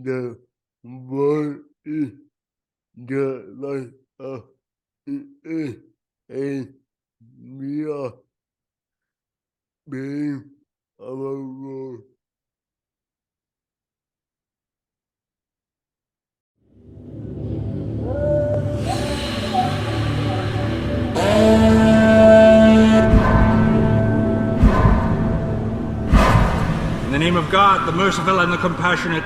the world is just like it is, and we are being our role. In the name of God, the merciful and the compassionate,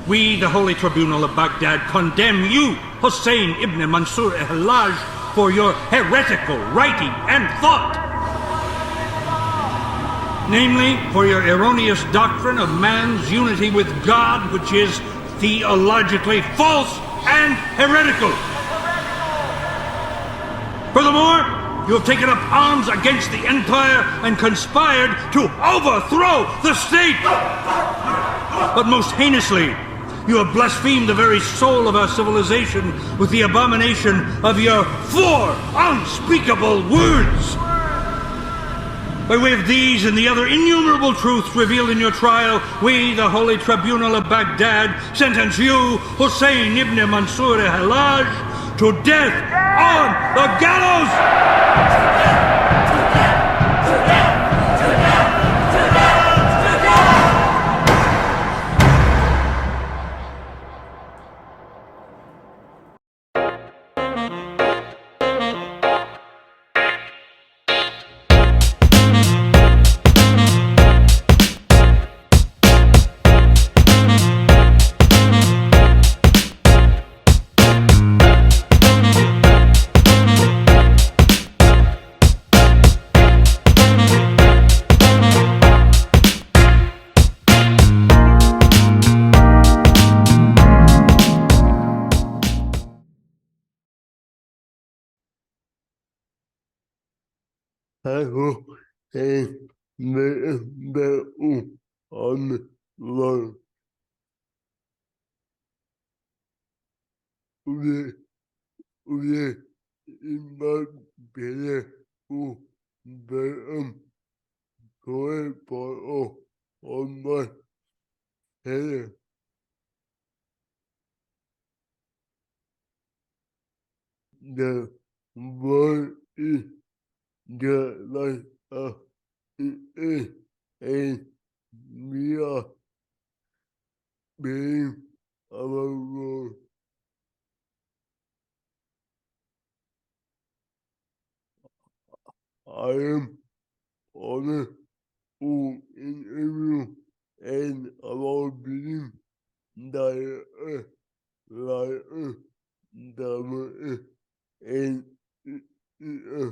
we, the Holy Tribunal of Baghdad, condemn you, Hussein ibn Mansur Hallaj, for your heretical writing and thought. Namely, for your erroneous doctrine of man's unity with God, which is theologically false and heretical. Furthermore, you have taken up arms against the empire and conspired to overthrow the state. But most heinously, you have blasphemed the very soul of our civilization with the abomination of your 4 unspeakable words. By way of these and the other innumerable truths revealed in your trial, we, the Holy Tribunal of Baghdad, sentence you, Hussein ibn Mansur Hallaj, to death on the gallows! Hago en BU online. Uye imbat bile BM Soheil Parsa online. Hele the world is just like it is, and we are being our role. I am honored to interview and about being director, writer, dramatic, and uh,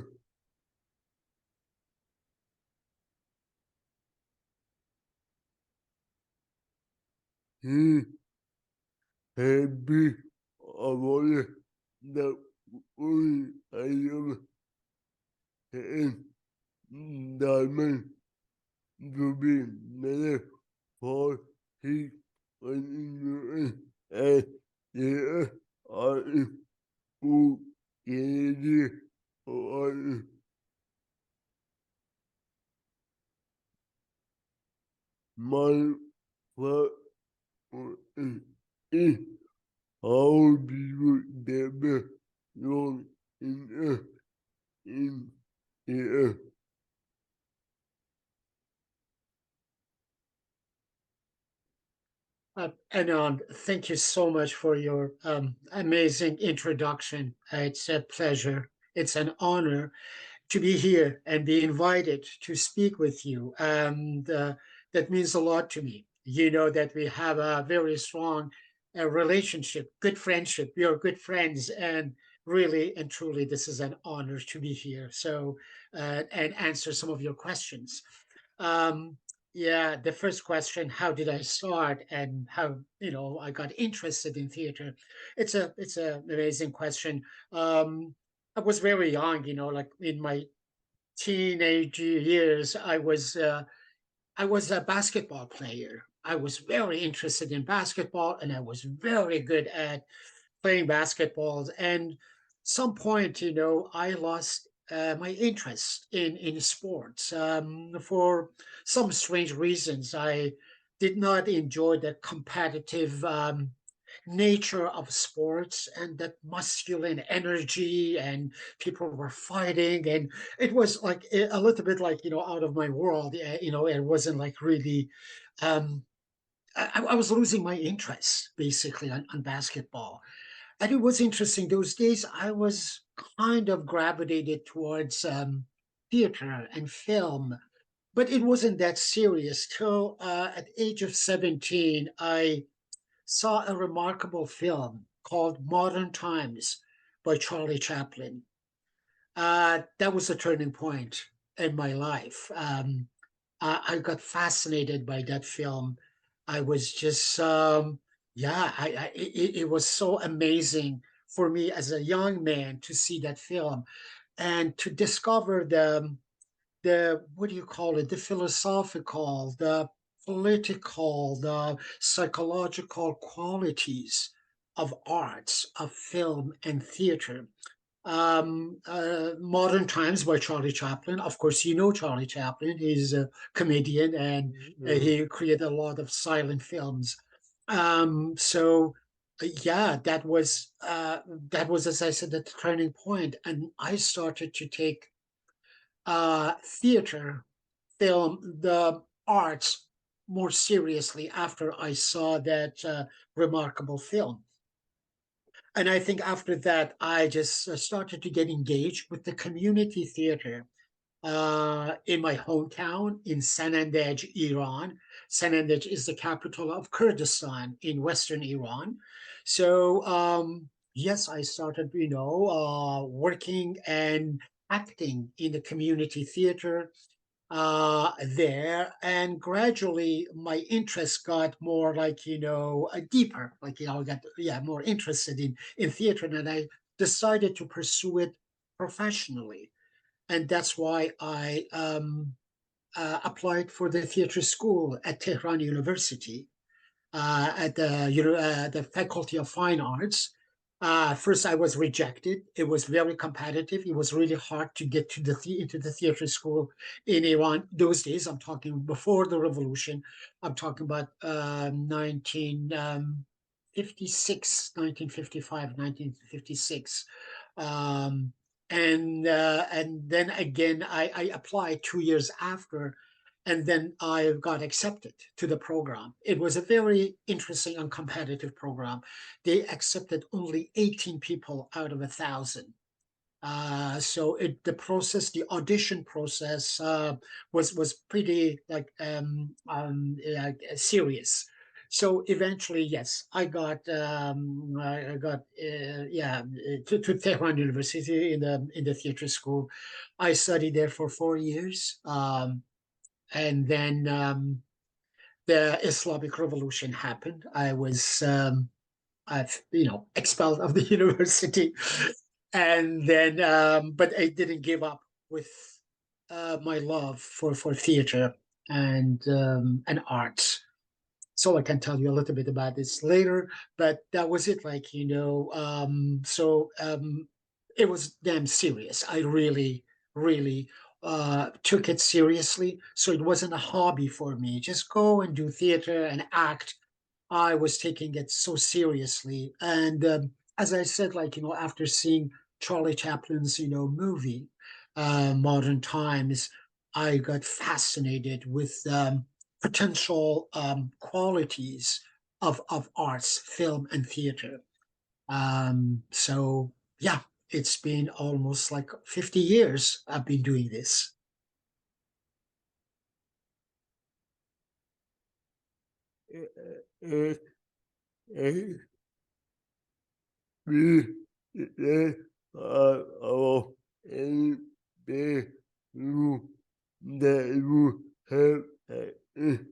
he had been avoided the only item and diamond to be made for his continuing and the artist who Kennedy artist. My what is how do you debut your in here? Anand, thank you so much for your amazing introduction. It's a pleasure. It's an honor to be here and be invited to speak with you. And that means a lot to me. You know that we have a very strong relationship, good friendship. We are good friends. And really and truly, this is an honor to be here. So, and answer some of your questions. Um, yeah, the first question, how did I start and how, I got interested in theater? It's a amazing question. I was very young, like in my teenage years, I was a basketball player. I was very interested in basketball and I was very good at playing basketballs. And some point, I lost my interest in sports for some strange reasons. did not enjoy the competitive nature of sports and that masculine energy, and people were fighting, and it was like a little bit like, out of my world. It wasn't like really, um, I was losing my interest basically on basketball. And it was interesting. Those days I was kind of gravitated towards theater and film, but it wasn't that serious till at the age of 17, I saw a remarkable film called Modern Times by Charlie Chaplin. That was a turning point in my life. I got fascinated by that film. I was just, yeah, it was so amazing for me as a young man to see that film and to discover the what do you call it, the philosophical, the political, the psychological qualities of arts, of film and theater. Modern Times by Charlie Chaplin. Of course, Charlie Chaplin. He's a comedian, and he created a lot of silent films. So yeah, that was, as I said, the turning point, and I started to take theater, film, the arts more seriously after I saw that remarkable film. And I think after that, I just started to get engaged with the community theater in my hometown in Sanandaj, Iran. Sanandaj is the capital of Kurdistan in Western Iran. So, yes, I started, working and acting in the community theater there, and gradually my interest got more like, deeper, like, I got, yeah, more interested in theater, and I decided to pursue it professionally. And that's why I applied for the theater school at Tehran University, at the Faculty of Fine Arts. First, I was rejected. It was very competitive. It was really hard to get to into the theater school in Iran. Those days, I'm talking before the revolution. I'm talking about 1956, 1955, 1956. And then again, I applied 2 years after, and then I got accepted to the program. It was a very interesting and competitive program. They accepted only 18 people out of 1,000. So the audition process was pretty like serious. So eventually, yes, I got yeah, to Tehran University in the theater school. I studied there for 4 years. And then the Islamic Revolution happened. I was, expelled of the university, and then, but I didn't give up with my love for theater and arts. So I can tell you a little bit about this later, but that was it. Like, it was damn serious. I really, really took it seriously. So it wasn't a hobby for me. Just go and do theater and act. I was taking it so seriously. And as I said, like, after seeing Charlie Chaplin's, movie, Modern Times, I got fascinated with potential qualities of arts, film, and theater. So, yeah, it's been almost like 50 years I've been doing this. it, it, we, they are all in the room that you have in.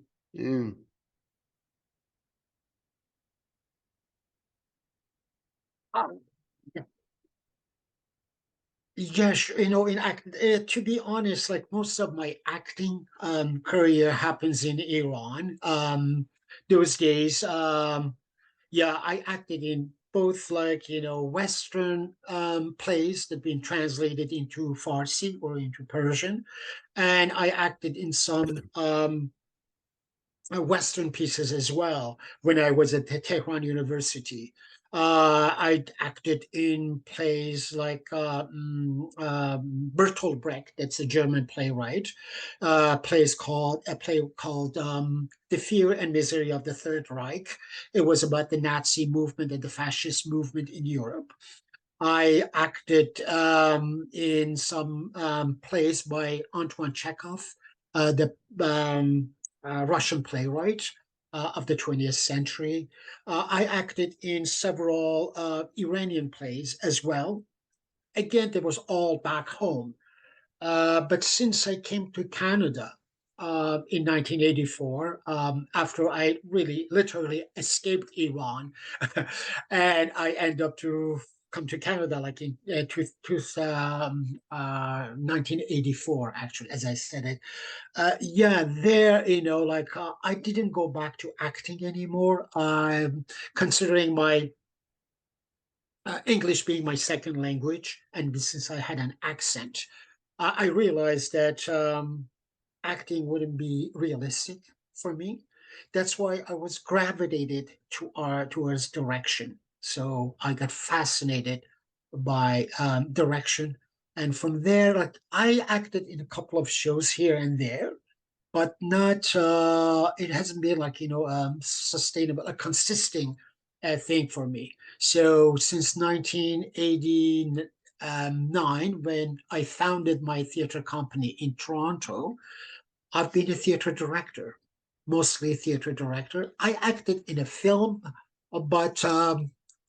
Um, Yes, to be honest, like most of my acting career happens in Iran. Those days, yeah, I acted in both like, Western plays that been translated into Farsi or into Persian, and I acted in some Western pieces as well when I was at Tehran University. I acted in plays like Bertolt Brecht, that's a German playwright, a play called The Fear and Misery of the Third Reich. It was about the Nazi movement and the fascist movement in Europe. I acted in some plays by Antoine Chekhov, the Russian playwright of the 20th century. I acted in several Iranian plays as well. Again, that was all back home. But since I came to Canada in 1984, after I really literally escaped Iran, and I end up to come to Canada like in 1984, actually, as I said it. Yeah, there, like I didn't go back to acting anymore. I'm considering my English being my second language, and since I had an accent, I realized that acting wouldn't be realistic for me. That's why I was gravitated towards direction. So I got fascinated by direction, and from there, like I acted in a couple of shows here and there, but not. It hasn't been like sustainable, a consistent thing for me. So since 1989, when I founded my theater company in Toronto, I've been a theater director, mostly a theater director. I acted in a film, but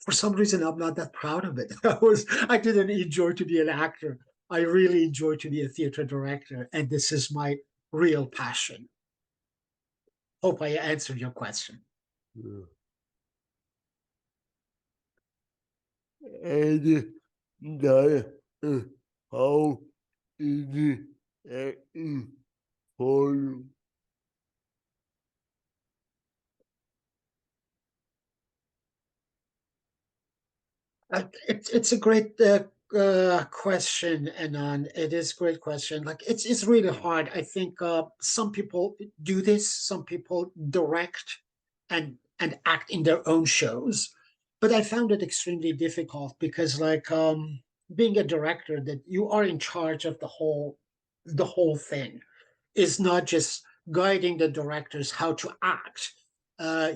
for some reason I'm not that proud of it. I didn't enjoy to be an actor. I really enjoy to be a theater director, and this is my real passion. Hope I answered your question. Yeah. And that how is acting for you? It's a great question, Anand. It is a great question. Like it's really hard. I think some people do this. Some people direct and act in their own shows, but I found it extremely difficult because like being a director, that you are in charge of the whole thing is not just guiding the directors how to act.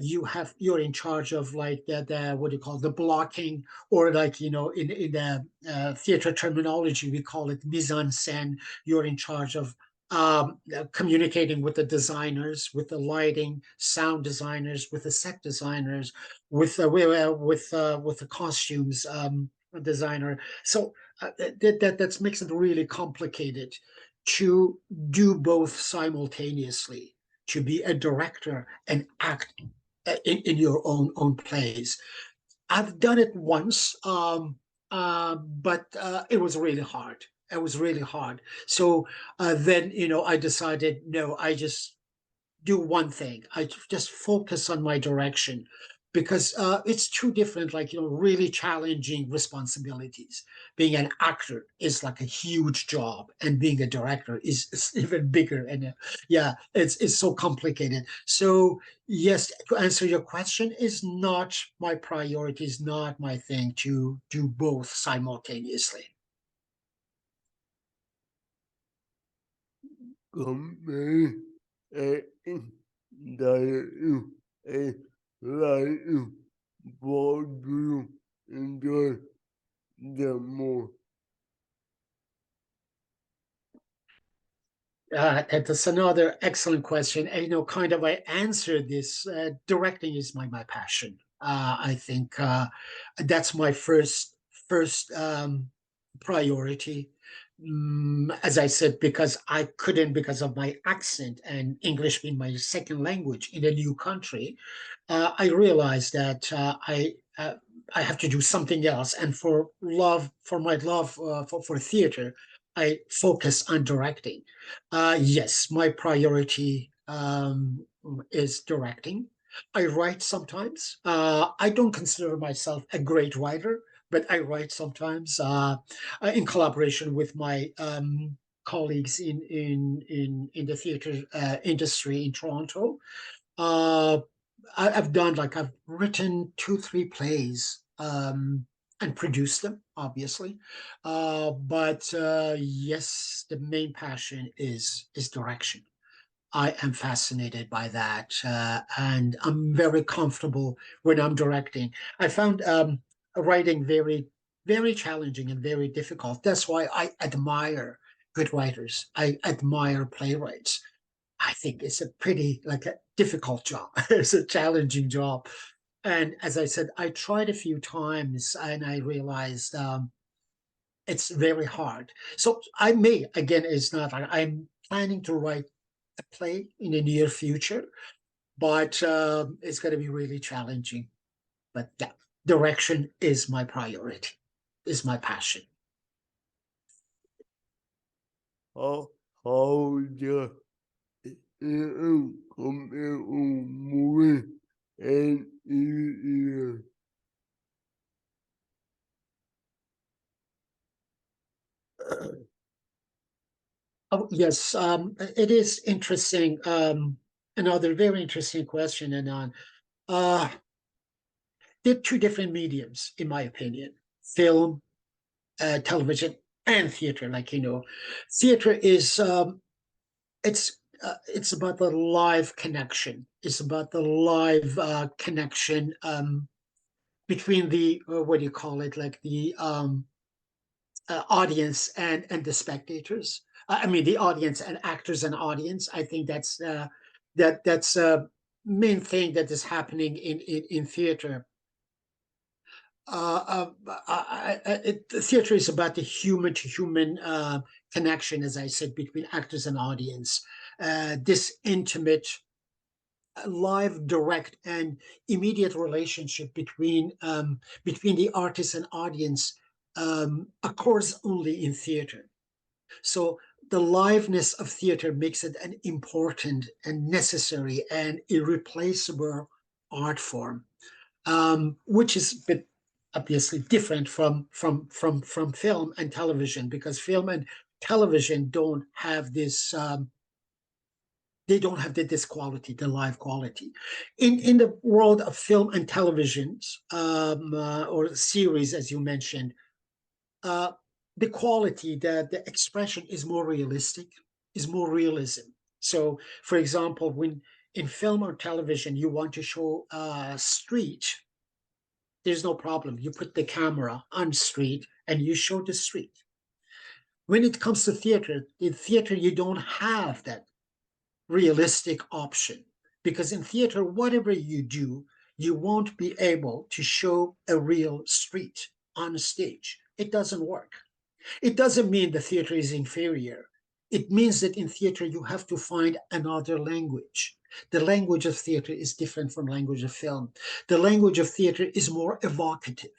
You're in charge of like the what do you call it, the blocking, or like in the theater terminology we call it mise en scène. You're in charge of communicating with the designers, with the lighting, sound designers, with the set designers, with the costumes designer. So that makes it really complicated to do both simultaneously, to be a director and act in your own plays. I've done it once, but it was really hard. It was really hard. So then, I decided, no, I just do one thing. I just focus on my direction because it's two different, like, really challenging responsibilities. Being an actor is like a huge job, and being a director is even bigger. And yeah, it's so complicated. So yes, to answer your question, is not my priority, is not my thing to do both simultaneously. Compare acting directing and writing. What do you enjoy the most? That's another excellent question. And, kind of I answered this. Directing is my passion. I think that's my first priority. As I said, because I couldn't, because of my accent and English being my second language in a new country, I realized that I have to do something else. And for my love for theater, I focus on directing. Yes, my priority is directing. I write sometimes. I don't consider myself a great writer, but I write sometimes in collaboration with my colleagues in the theater industry in Toronto. Uh, I've done like I've written 2, 3 plays and produced them, obviously. But yes, the main passion is direction. I am fascinated by that, and I'm very comfortable when I'm directing. I found writing very challenging and very difficult. That's why I admire good writers. I admire playwrights. I think it's a pretty like a difficult job. It's a challenging job. And as I said, I tried a few times and I realized it's very hard. So I may, again, it's not like I'm planning to write a play in the near future, but it's going to be really challenging. But yeah, direction is my priority, is my passion. how the come movie and Oh, yes, it is interesting. Another very interesting question, Anand. Uh, they're two different mediums, in my opinion: film, television, and theater. Like theater is it's about the live connection. It's about the live connection between the what do you call it? Like the audience and the spectators. I mean, the audience and actors and audience. I think that's main thing that is happening in theater. Theater is about the human to human connection, as I said, between actors and audience. This intimate, live, direct, and immediate relationship between the artist and audience occurs only in theater. So the liveness of theater makes it an important and necessary and irreplaceable art form, which is a bit obviously different from film and television, because film and television don't have this they don't have this quality, the live quality. In the world of film and televisions, or series, as you mentioned, uh, the quality, the expression is more realistic, is more realism. So, for example, when in film or television you want to show a street, there's no problem. You put the camera on street and you show the street. When it comes to theater, in theater you don't have that realistic option, because in theater, whatever you do, you won't be able to show a real street on stage. It doesn't work. It doesn't mean the theater is inferior. It means that in theater you have to find another language. The language of theater is different from language of film. The language of theater is more evocative.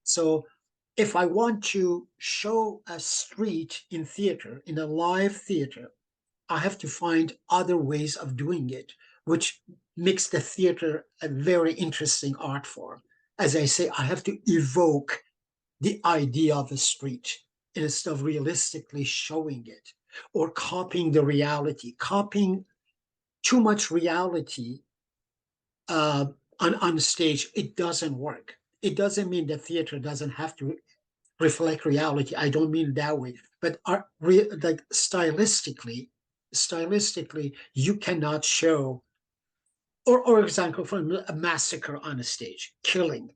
So if I want to show a street in theater, in a live theater, I have to find other ways of doing it, which makes the theater a very interesting art form. As I say, I have to evoke the idea of a street instead of realistically showing it or copying the reality. Copying too much reality uh, on stage, it doesn't work. It doesn't mean that theater doesn't have to reflect reality. I don't mean that way, but like stylistically, you cannot show, or example, from a massacre on a stage, killing.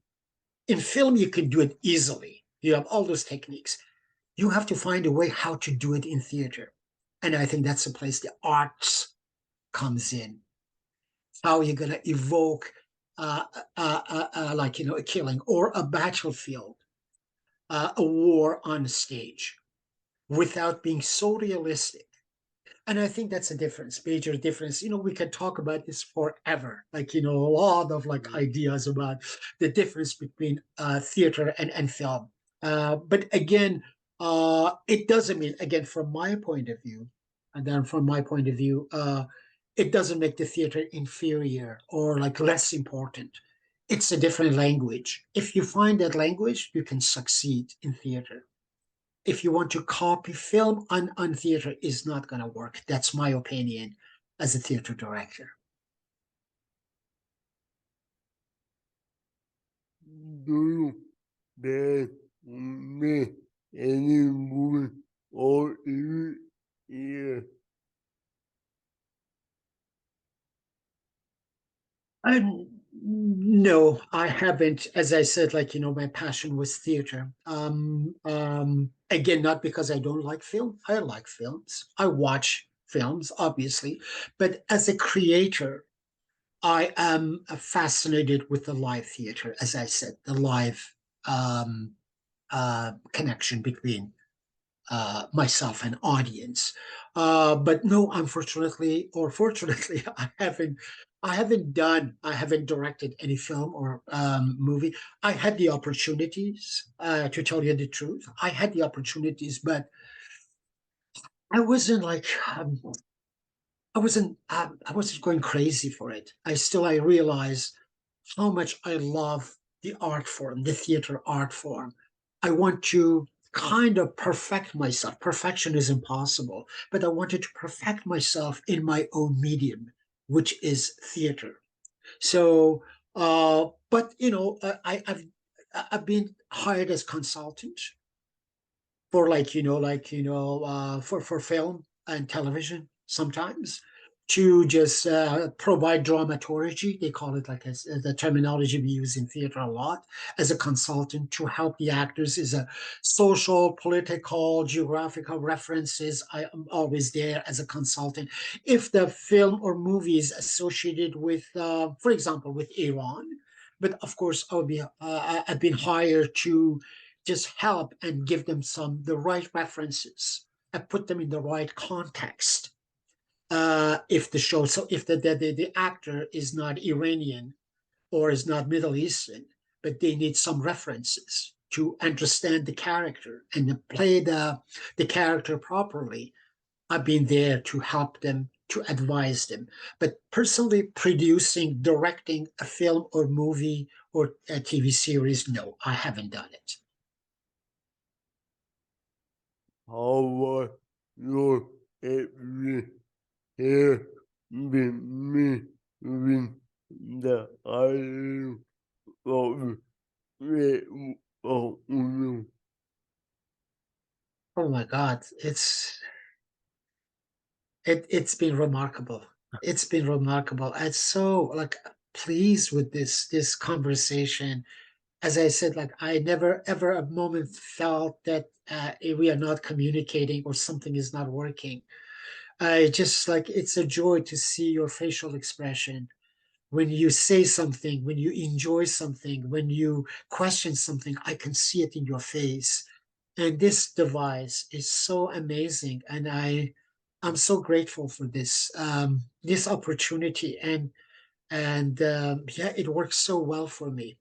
In film, you can do it easily. You have all those techniques. You have to find a way how to do it in theater, and I think that's the place the arts comes in. How you're going to evoke, like a killing or a battlefield, a war on stage, without being so realistic. And I think that's a difference, major difference. We could talk about this forever, like, a lot of like ideas about the difference between theater and film. But again, it doesn't mean, again, from my point of view, and then from my point of view, it doesn't make the theater inferior or like less important. It's a different language. If you find that language, you can succeed in theater. If you want to copy film on theater, is not going to work. That's my opinion as a theater director. there may any movie or TV here. No, I haven't. As I said, like, my passion was theater. Again, not because I don't like film. I like films. I watch films, obviously. But as a creator, I am fascinated with the live theater, as I said, the live um, connection between myself and audience. But no, unfortunately or fortunately, I haven't directed any film or movie. I had the opportunities, to tell you the truth. I had the opportunities, but I wasn't like, I wasn't going crazy for it. I realize how much I love the art form, the theater art form. I want to kind of perfect myself. Perfection is impossible, but I wanted to perfect myself in my own medium, which is theater. So, but I've been hired as consultant for, for film and television sometimes, to just provide dramaturgy. They call it, like, as the terminology we use in theater a lot, as a consultant to help the actors, is a social, political, geographical references. I am always there as a consultant. If the film or movie is associated with, for example, with Iran, but of course I've been hired to just help and give them the right references and put them in the right context. If the show, so if the actor is not Iranian or is not Middle Eastern, but they need some references to understand the character and to play the character properly, I've been there to help them, to advise them. But personally, producing, directing a film or movie or a TV series, no, I haven't done it. How was your every here with me with the idea of the uno? Oh my God, it's been remarkable. It's been remarkable. I'm so, like, pleased with this conversation. As I said, like, I never ever a moment felt that we are not communicating or something is not working. I just, like, it's a joy to see your facial expression when you say something, when you enjoy something, when you question something. I can see it in your face. And this device is so amazing, and I'm so grateful for this opportunity, and yeah, it works so well for me.